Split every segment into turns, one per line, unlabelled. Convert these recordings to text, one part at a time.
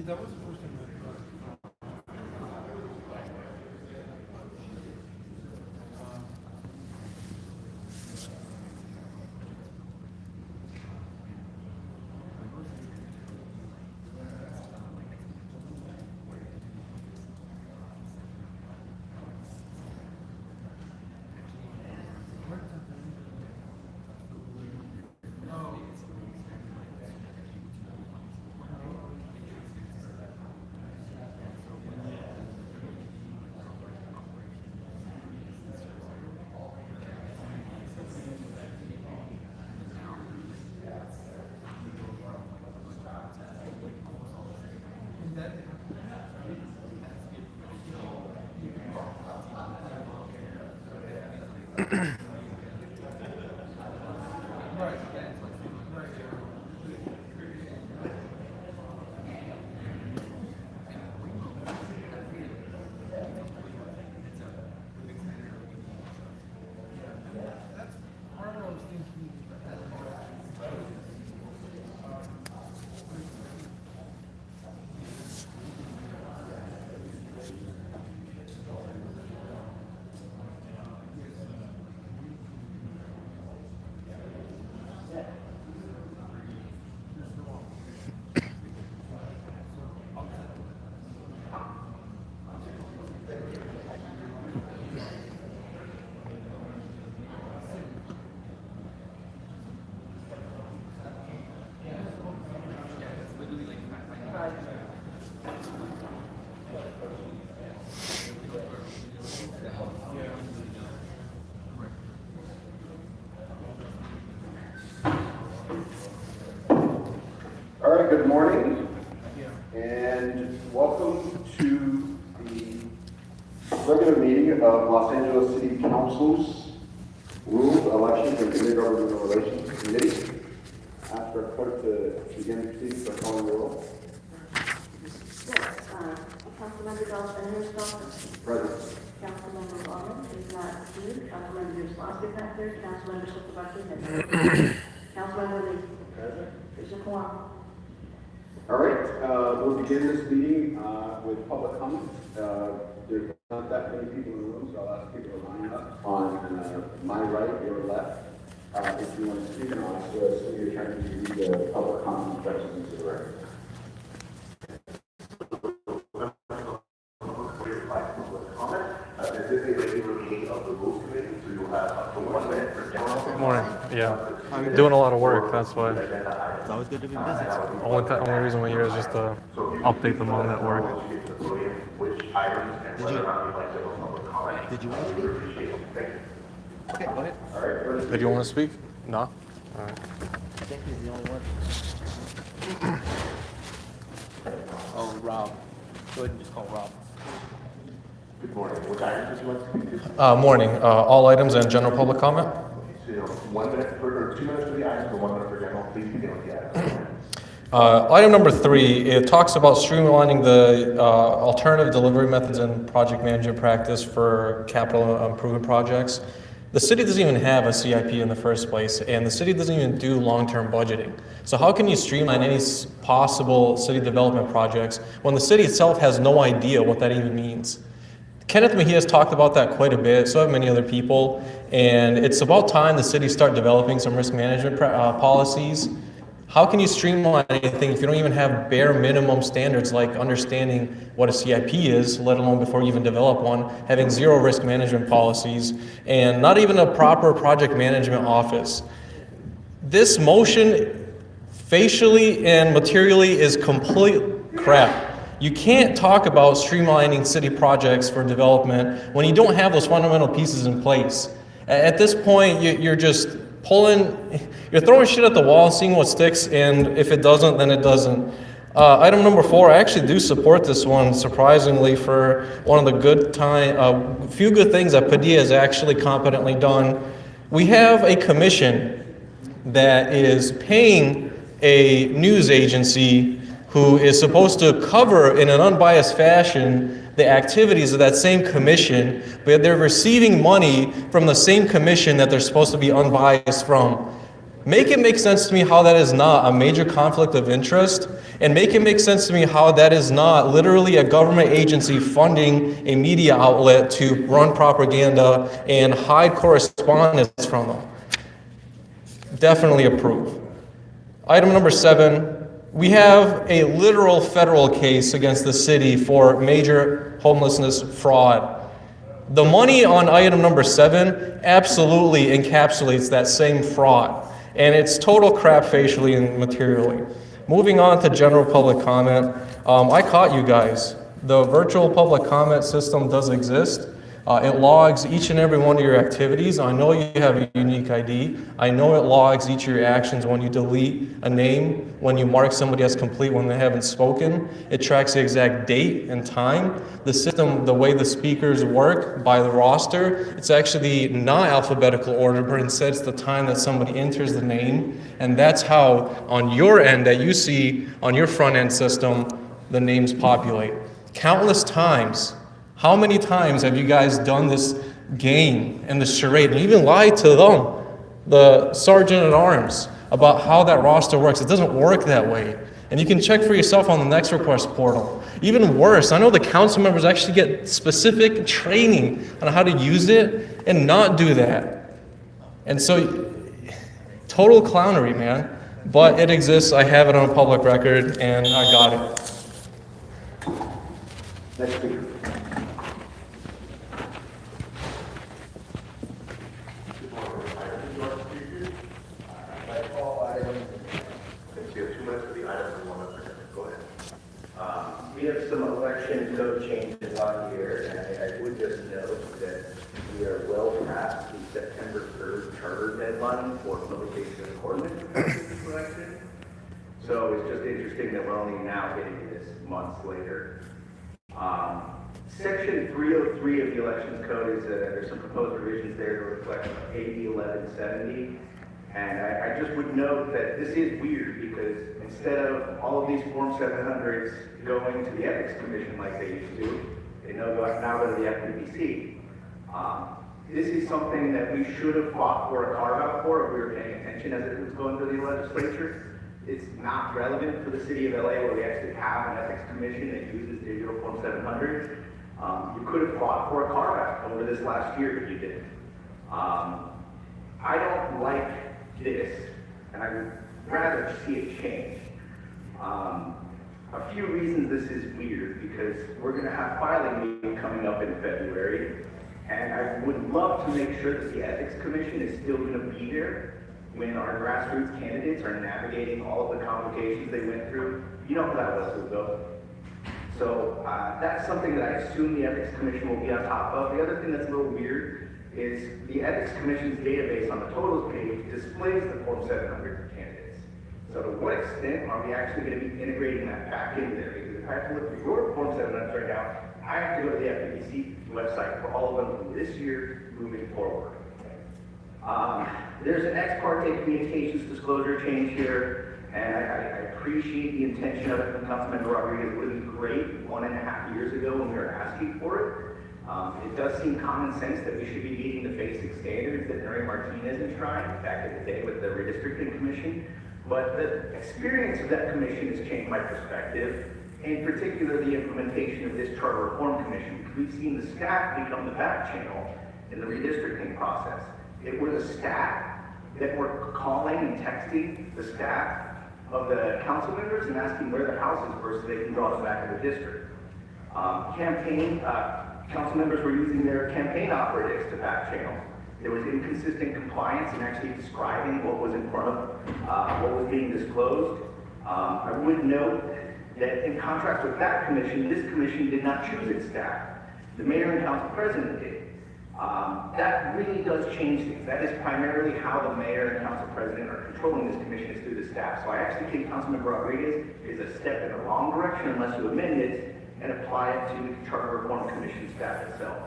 That was the first time
All right, good morning, and welcome to the regular meeting of Los Angeles City Council's Rules, Elections, and Intergovernmental Relations Committee. Ask our clerk to begin proceedings by calling the roll.
Yes, Councilmember Dawson Herschel.
Present.
Councilmember Bowman is not here. Councilmember Slosky is not here. Councilmember Supervisor Councilmember Lee.
Present.
There's a quorum.
All right, we'll begin this meeting with public comment. There's not that many people in the room, so I'll ask people to line up on my right, your left. If you want to speak, and I'll ask the city attorney to read the public comment instructions into the record. This is a regular meeting of the Rules Committee, so you'll have up to 1 minute for general.
Morning. Yeah. Doing a lot of work, that's why.
It's always good to be busy.
Only reason we're here is just to update them on that work.
Which items and whether or not you'd like to have a public comment.
Did you want to
We
speak?
appreciate it. Thank you.
Okay, go ahead.
All right, first-
Did you want to speak? No? All right.
I think he's the only one. Oh, Rob. Go ahead and just call Rob.
Good morning. Which items would you like to speak to?
Morning. All items and general public comment?
So, 1 minute or 2 minutes for the items, or 1 minute for general. Please begin with the items.
Item number 3, it talks about streamlining the alternative delivery methods and project management practice for capital improvement projects. The city doesn't even have a CIP in the first place, and the city doesn't even do long-term budgeting. So how can you streamline any possible city development projects when the city itself has no idea what that even means? Kenneth Mejia's talked about that quite a bit, so have many other people, and it's about time the city start developing some risk management policies. How can you streamline anything if you don't even have bare minimum standards like understanding what a CIP is, let alone before you even develop one, having zero risk management policies, and not even a proper project management office? This motion, facially and materially, is complete crap. You can't talk about streamlining city projects for development when you don't have those fundamental pieces in place. At this point, you're just you're throwing shit at the wall, seeing what sticks, and if it doesn't, then it doesn't. Item number 4, I actually do support this one, surprisingly, for one of the few good things that Padilla has actually competently done. We have a commission that is paying a news agency who is supposed to cover in an unbiased fashion the activities of that same commission, but they're receiving money from the same commission that they're supposed to be unbiased from. Make it make sense to me how that is not a major conflict of interest, and make it make sense to me how that is not literally a government agency funding a media outlet to run propaganda and hide correspondence from them. Definitely approve. Item number 7, we have a literal federal case against the city for major homelessness fraud. The money on item number 7 absolutely encapsulates that same fraud, and it's total crap facially and materially. Moving on to general public comment, I caught you guys. The virtual public comment system does exist. It logs each and every one of your activities. I know you have a unique ID. I know it logs each of your actions when you delete a name, when you mark somebody as complete when they haven't spoken. It tracks the exact date and time. The system, the way the speakers work by the roster, it's actually not alphabetical order, but instead it's the time that somebody enters the name. And that's how, on your end, that you see on your front end system, the names populate. Countless times. How many times have you guys done this game and this charade and even lied to them, the sergeant at arms, about how that roster works? It doesn't work that way. And you can check for yourself on the Next Request portal. Even worse, I know the council members actually get specific training on how to use it and not do that. And so, total clownery, man. But it exists, I have it on public record, and I got it.
Next speaker.
We have some election code changes on here, and I would just note that we are well past the September 3rd charter deadline for publication of ordinance for this election. So it's just interesting that we're only now getting this months later. Section 303 of the Elections Code is there's some proposed revisions there to reflect AB 1170. And I just would note that this is weird because instead of all of these Form 700s going to the Ethics Commission like they used to, they now go to the FPPC. This is something that we should have fought for a carve-out for if we were paying attention as it was going through the legislature. It's not relevant for the city of LA where we actually have an Ethics Commission that uses digital Form 700s. You could have fought for a carve-out over this last year if you didn't. I don't like this, and I would rather see it change. A few reasons this is weird, because we're going to have filing meeting coming up in February, And I would love to make sure that the Ethics Commission is still going to be there when our grassroots candidates are navigating all of the complications they went through. You know how that was, Hugo. So that's something that I assume the Ethics Commission will be on top of. The other thing that's a little weird is the Ethics Commission's database on the totals page displays the Form 700 candidates. So to what extent are we actually going to be integrating that back in there? Because if I have to look for your Form 700 right now, I have to go to the FPC website for all of them from this year moving forward. There's an ex parte communications disclosure change here, and I appreciate the intention of it from Councilmember Rodriguez. It would have been great 1.5 years ago when we were asking for it. It does seem common sense that we should be meeting the basic standards that Mary Martinez enshrined back in the day with the redistricting commission. But the experience of that commission has changed my perspective, in particular the implementation of this charter reform commission, because we've seen the staff become the back channel in the redistricting process. It were the staff that were calling and texting the staff of the council members and asking where their houses were so they can draw us back to the district. Council members were using their campaign operatives to back channel. There was inconsistent compliance in actually describing what was in front of what was being disclosed. I would note that in contrast with that commission, this commission did not choose its staff. The mayor and council president did. That really does change things. That is primarily how the mayor and council president are controlling this commission is through the staff. So I actually think Councilmember Rodriguez is a step in the wrong direction unless you amend it and apply it to the Charter Reform Commission staff itself.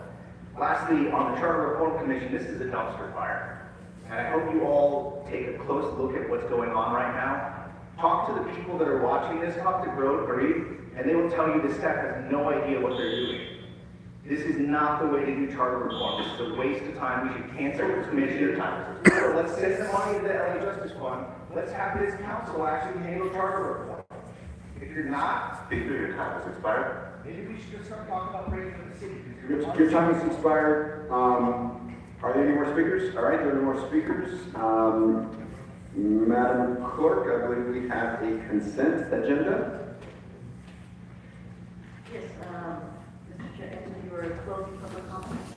Lastly, on the Charter Reform Commission, this is a dumpster fire. And I hope you all take a close look at what's going on right now. Talk to the people that are watching this, talk to Breed, and they will tell you the staff has no idea what they're doing. This is not the way to do charter reform. This is a waste of time. We should cancel this commission. So let's send the money to the LA Justice Fund. Let's have this council actually handle charter reform. If you're not,
Speaker, your time has expired.
Maybe we should just start talking about breaking for the city.
Your time has expired. Are there any more speakers? All right, there are no more speakers. Madam Clerk, I believe we have a consent agenda.
Yes, Mr. Chair, as we were closing public comment.